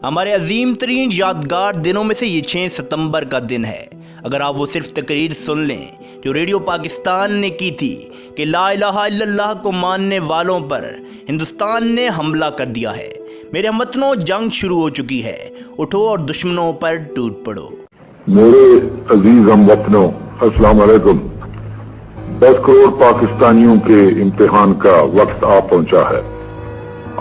हमारे अजीम तरीन यादगार दिनों में से ये 6 सितंबर का दिन है। अगर आप वो सिर्फ तकरीर सुन लें जो रेडियो पाकिस्तान ने की थी कि ला इलाहा इल्लल्लाह को मानने वालों पर हिंदुस्तान ने हमला कर दिया है। मेरे हमवतनों, जंग शुरू हो चुकी है, उठो और दुश्मनों पर टूट पड़ो। मेरे अजीज हमवतनों, अस्सलाम वालेकुम। 10 करोड़ पाकिस्तानियों के इम्तिहान का वक्त आ पहुंचा है।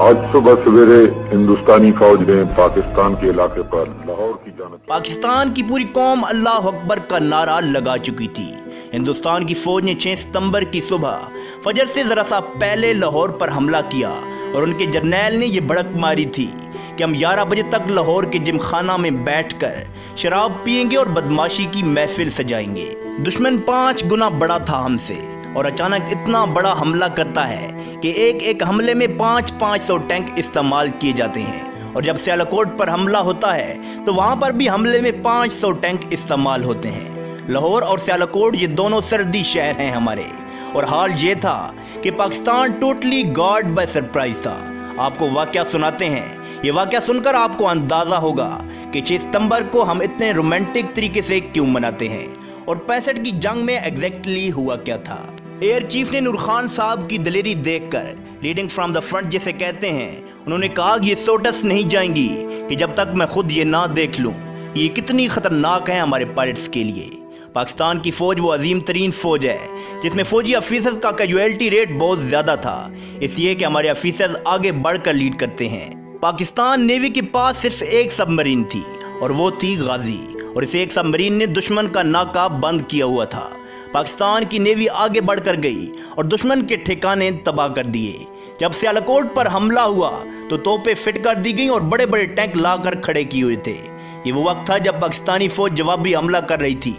आज सुबह सवेरे हिंदुस्तानी फौज ने पाकिस्तान के इलाके पर लाहौर की जानब पाकिस्तान की पूरी कौम अल्लाह अकबर का नारा लगा चुकी थी। हिंदुस्तान की फौज ने 6 सितंबर की सुबह फजर से जरा सा पहले लाहौर पर हमला किया और उनके जर्नैल ने यह भड़क मारी थी कि हम 11 बजे तक लाहौर के जिमखाना में बैठकर शराब पिएंगे और बदमाशी की महफिल सजाएंगे। दुश्मन 5 गुना बड़ा था हमसे और अचानक इतना बड़ा हमला करता है कि एक हमले में 500 टैंक इस्तेमाल किए जाते हैं। और जब सियालकोट पर हमला होता है तो वहाँ पर भी हमले में 500 टैंक इस्तेमाल होते हैं। लाहौर और सियालकोट ये दोनों सर्दी शहर हैं हमारे, और हाल ये था कि Pakistan totally God by surprise था। आपको वाकया सुनाते हैं। ये वाकया सुनकर आपको अंदाजा होगा कि 6 सितंबर को हम इतने रोमांटिक तरीके से क्यों मनाते हैं और 65 की जंग में एग्जैक्टली हुआ क्या था। एयर चीफ ने नूर खान साहब की दलेरी देखकर, लीडिंग फ्रॉम द फ्रंट जिसे कहते हैं, उन्होंने कहा कि ये सोटस नहीं जाएंगी कि जब तक मैं खुद ये ना देख लूं ये कितनी खतरनाक है हमारे पायलट्स के लिए। पाकिस्तान की फौज वो अजीम तरीन फौज है जिसमें फौजी ऑफिसर्स का कैजुअलिटी रेट बहुत ज्यादा था, इसलिए कि हमारे ऑफिसर्स आगे बढ़कर लीड करते हैं। पाकिस्तान नेवी के पास सिर्फ एक सबमरीन थी और वो थी गाजी, और इस एक सबमरीन ने दुश्मन का नाका बंद किया हुआ था। पाकिस्तान की नेवी आगे बढ़कर गई और दुश्मन के ठिकाने तबाह कर दिए। जब सियालकोट पर हमला हुआ तो तोपें फिट कर दी गई और बड़े बड़े टैंक लाकर खड़े किए हुए थे। ये वो वक्त था जब पाकिस्तानी फौज जवाबी हमला कर रही थी।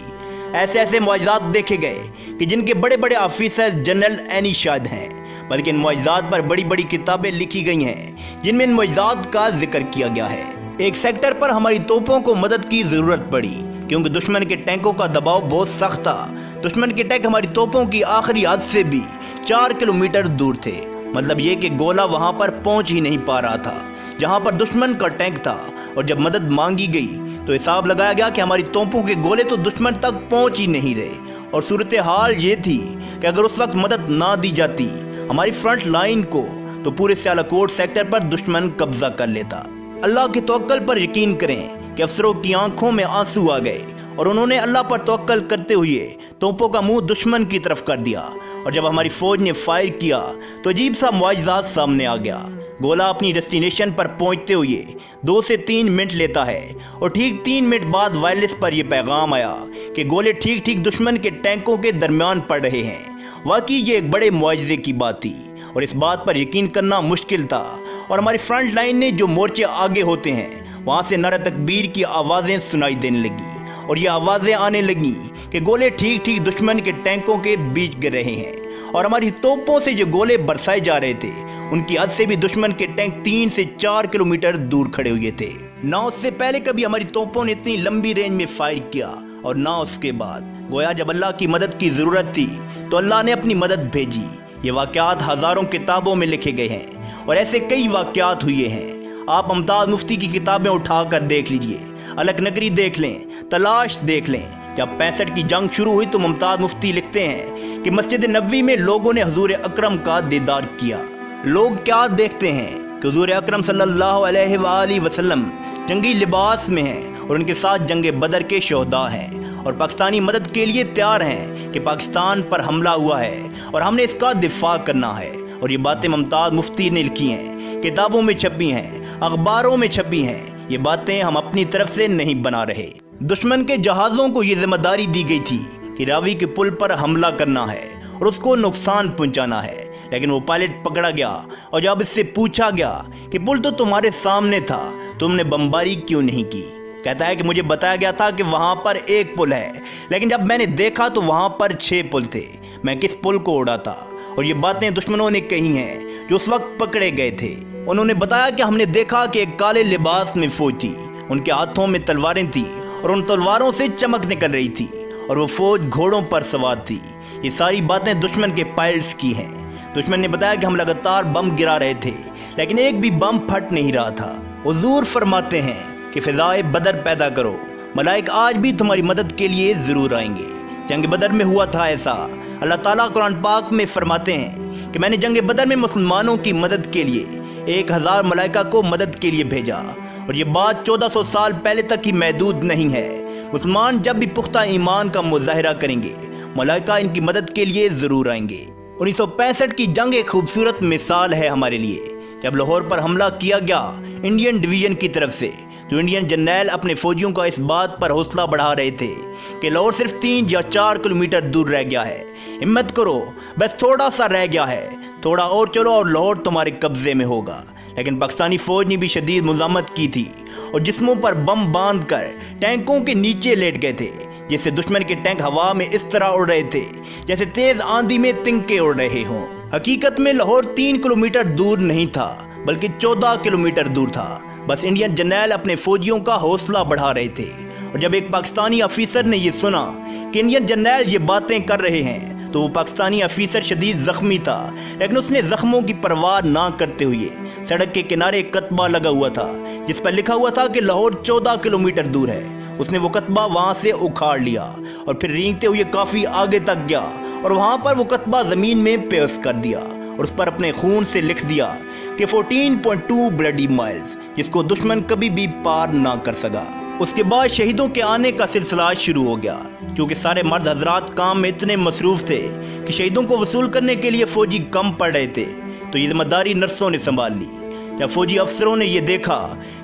ऐसे ऐसे मुआजिज़ात देखे गए कि जिनके बड़े बड़े ऑफिसर जनरल एनी शायद हैं, बल्कि इन मुआजिज़ात पर बड़ी बड़ी किताबें लिखी गई हैं जिनमें इन मुआजिज़ात का जिक्र किया गया है। एक सेक्टर पर हमारी तोपों को मदद की जरूरत पड़ी क्योंकि दुश्मन के टैंकों का दबाव बहुत सख्त था। दुश्मन के टैंक हमारी तोपों की आखिरी हद से भी 4 किलोमीटर दूर थे। मतलब ये कि गोला वहां पर पहुंच ही नहीं पा रहा था जहां पर दुश्मन का टैंक था। और जब मदद मांगी गई तो हिसाब लगाया गया कि हमारी तोपों के गोले तो दुश्मन तक पहुंच ही नहीं रहे। और सूरत हाल ये थी कि अगर उस वक्त मदद ना दी जाती हमारी फ्रंट लाइन को तो पूरे सियालकोट सेक्टर पर दुश्मन कब्जा कर लेता। अल्लाह के तवक्कल पर यकीन करें कि अफसरों की आंखों में आंसू आ गए और उन्होंने अल्लाह पर तवक्कल करते हुए तोपों का मुंह दुश्मन की तरफ कर दिया। और जब हमारी फौज ने फायर किया तो अजीब सा मुआजिज़ात सामने आ गया। गोला अपनी डेस्टिनेशन पर पहुंचते हुए 2 से 3 मिनट लेता है और ठीक 3 मिनट बाद वायरलेस पर यह पैगाम आया कि गोले ठीक ठीक दुश्मन के टैंकों के दरमियान पड़ रहे हैं। वाकई ये एक बड़े मुआजिज़े की बात थी और इस बात पर यकीन करना मुश्किल था। और हमारी फ्रंट लाइन ने जो मोर्चे आगे होते हैं वहाँ से नारा तकबीर की आवाज़ें सुनाई देने लगी और ये आवाज़ें आने लगी कि गोले ठीक ठीक दुश्मन के टैंकों के बीच गिर रहे हैं। और हमारी तोपों से जो गोले बरसाए जा रहे थे उनकी हद से भी दुश्मन के टैंक 3 से 4 किलोमीटर दूर खड़े हुए थे। ना उससे पहले कभी हमारी तोपों ने इतनी लंबी रेंज में फायर किया और ना उसके बाद। गोया जब अल्लाह की मदद की ज़रूरत थी तो अल्लाह ने अपनी मदद भेजी। ये वाक़यात हज़ारों किताबों में लिखे गए हैं और ऐसे कई वाक़यात हुए हैं। आप मुमताज़ मुफ्ती की किताबें उठाकर देख लीजिए, अलग नगरी देख लें, तलाश देख लें। जब 65 की जंग शुरू हुई तो मुमताज़ मुफ्ती लिखते हैं कि मस्जिद नबवी में लोगों ने हुजूर अकरम का दीदार किया। लोग क्या देखते हैं कि हुजूर अकरम सल्लल्लाहु अलैहि वसल्लम जंगी लिबास में हैं और उनके साथ जंग बदर के शोहदा हैं और पाकिस्तानी मदद के लिए तैयार हैं कि पाकिस्तान पर हमला हुआ है और हमने इसका दिफा करना है। और ये बातें मुमताज़ मुफ्ती ने लिखी हैं, किताबों में छपी हैं, अखबारों में छपी हैं। ये बातें हम अपनी तरफ से नहीं बना रहे। दुश्मन के जहाज़ों को ये जिम्मेदारी दी गई थी कि रावी के पुल पर हमला करना है और उसको नुकसान पहुंचाना है, लेकिन वो पायलट पकड़ा गया और जब इससे पूछा गया कि पुल तो तुम्हारे सामने था, तुमने बमबारी क्यों नहीं की? कहता है कि मुझे बताया गया था कि वहाँ पर एक पुल है, लेकिन जब मैंने देखा तो वहाँ पर 6 पुल थे, मैं किस पुल को उड़ाता? और ये बातें दुश्मनों ने कही हैं जो उस वक्त पकड़े गए थे। उन्होंने बताया कि हमने देखा कि एक काले लिबास में फौज थी, उनके हाथों में तलवारें थी और उन तलवारों से चमक निकल रही थी और वो फौज घोड़ों पर सवार थी। ये सारी बातें दुश्मन के पायलट्स की हैं। दुश्मन ने बताया कि हम लगातार बम गिरा रहे थे लेकिन एक भी बम फट नहीं रहा था। हुजूर फरमाते हैं कि फ़िज़ाए बदर पैदा करो, मलाइक आज भी तुम्हारी मदद के लिए ज़रूर आएंगे। जंग बदर में हुआ था ऐसा। अल्लाह ताला कुरान पाक में फरमाते हैं कि मैंने जंग बदर में मुसलमानों की मदद के लिए 1000 मलाइका को मदद के लिए भेजा, और ये बात 1400 साल पहले तक ही महदूद नहीं है। मुसलमान जब भी पुख्ता ईमान का मुजाहिरा करेंगे, मलाइका इनकी मदद के लिए ज़रूर आएंगे। 1965 की जंग एक खूबसूरत मिसाल है हमारे लिए। जब लाहौर पर हमला किया गया इंडियन डिवीज़न की तरफ से, तो इंडियन जर्नैल अपने फौजियों का इस बात पर हौसला बढ़ा रहे थे कि लाहौर सिर्फ 3 या 4 किलोमीटर दूर रह गया है, हिम्मत करो, बस थोड़ा सा रह गया है, थोड़ा और चलो और लाहौर तुम्हारे कब्जे में होगा। लेकिन पाकिस्तानी फौज ने भी शदीद मुज़ामत की थी और जिस्मों पर बम बांध कर टैंकों के नीचे लेट गए थे, जिससे दुश्मन के टैंक हवा में इस तरह उड़ रहे थे जैसे तेज आंधी में तिनके उड़ रहे हों। हकीकत में लाहौर 3 किलोमीटर दूर नहीं था, बल्कि 14 किलोमीटर दूर था। बस इंडियन जर्नैल अपने फौजियों का हौसला बढ़ा रहे थे, और जब एक पाकिस्तानी अफीसर ने यह सुना कि इंडियन जर्नैल ये बातें कर रहे हैं, तो वो पाकिस्तानी अफीसर शदीद जख्मी था, लेकिन उसने जख्मों की परवाह ना करते हुए सड़क के किनारे एक कतबा लगा हुआ था जिस पर लिखा हुआ था कि लाहौर 14 किलोमीटर दूर है। उसने वो कतबा वहां से उखाड़ लिया और फिर रेंगते हुए काफी आगे तक गया और वहां पर वो कतबा जमीन में पेश कर दिया और उस पर अपने खून से लिख दिया कि 14.2 ब्लडी माइल्स, जिसको दुश्मन कभी भी पार ना कर सका। उसके बाद शहीदों के आने का सिलसिला शुरू हो गया, क्योंकि सारे मर्द हजरात काम में इतने मसरूफ थे कि शहीदों को वसूल करने के लिए फौजी कम पड़ रहे थे, तो ये जिम्मेदारी नर्सों ने संभाल ली। जब फौजी अफसरों ने यह देखा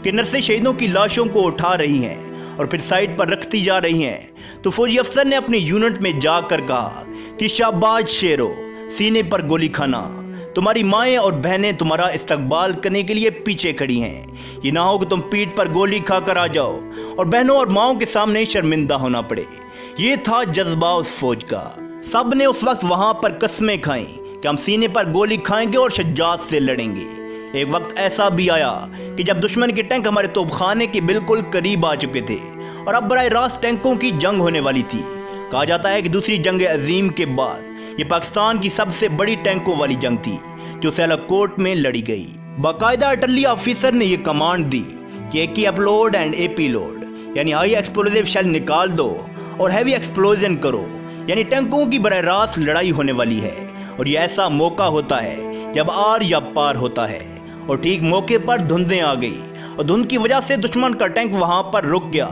कि नर्सें शहीदों की लाशों को उठा रही हैं और फिर साइड पर रखती जा रही हैं, तो फौजी अफसर ने अपनी यूनिट में जाकर कहा कि शाबाश शेरो, सीने पर गोली खाना, तुम्हारी माएँ और बहनें तुम्हारा इस्तकबाल करने के लिए पीछे खड़ी हैं। ये ना हो कि तुम पीठ पर गोली खाकर आ जाओ और बहनों और माओं के सामने शर्मिंदा होना पड़े। ये था जज्बा उस फौज का। सब ने उस वक्त वहां पर कस्में खाई कि हम सीने पर गोली खाएंगे और शज्जाद से लड़ेंगे। एक वक्त ऐसा भी आया कि जब दुश्मन के टैंक हमारे तोपखाने के बिल्कुल करीब आ चुके थे और अब बराह रास्त टैंकों की जंग होने वाली थी। कहा जाता है कि दूसरी जंग अजीम के बाद ये पाकिस्तान की सबसे बड़ी टैंकों वाली जंग थी जो सियालकोट में लड़ी गई। बाकायदा अटली ऑफिसर ने यह कमांड दी कि एकी अपलोड एंड एपी लोड, यानी हाई एक्सप्लोजिव शेल निकाल दो और हैवी एक्सप्लोजन करो, यानी टैंकों की बराह रास्त लड़ाई होने वाली है। और यह ऐसा मौका होता है जब आर या पार होता है। और ठीक मौके पर धुंधें आ गई और धुंध की वजह से दुश्मन का टैंक वहां पर रुक गया।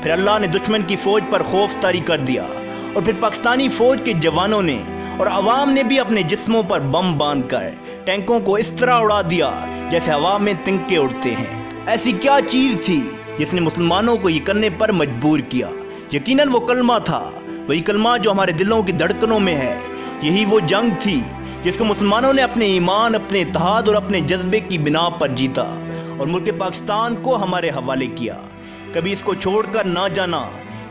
फिर अल्लाह ने दुश्मन की फौज पर खौफ तारी कर दिया और फिर पाकिस्तानी फौज के जवानों ने और अवाम ने भी अपने जिस्मों पर बम बांधकर टैंकों को इस तरह उड़ा दिया जैसे हवा में तिनके उड़ते हैं। ऐसी क्या चीज थी जिसने मुसलमानों को ये करने पर मजबूर किया? यकीनन वो कलमा था, वही कलमा जो हमारे दिलों की धड़कनों में है। यही वो जंग थी जिसको मुसलमानों ने अपने ईमान, अपने इत्तेहाद और अपने जज्बे की बिना पर जीता और मुल्क पाकिस्तान को हमारे हवाले किया। कभी इसको छोड़कर ना जाना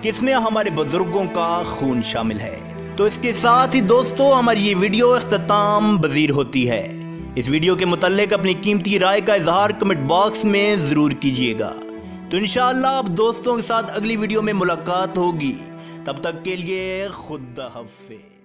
कि इसमें हमारे बुजुर्गों का खून शामिल है। तो इसके साथ ही दोस्तों हमारी ये वीडियो इख्तिताम पजीर होती है। इस वीडियो के मुताल्लिक अपनी कीमती राय का इजहार कमेंट बॉक्स में ज़रूर कीजिएगा। तो इंशाअल्लाह अब दोस्तों के साथ अगली वीडियो में मुलाकात होगी। तब तक के लिए खुदा हाफिज़।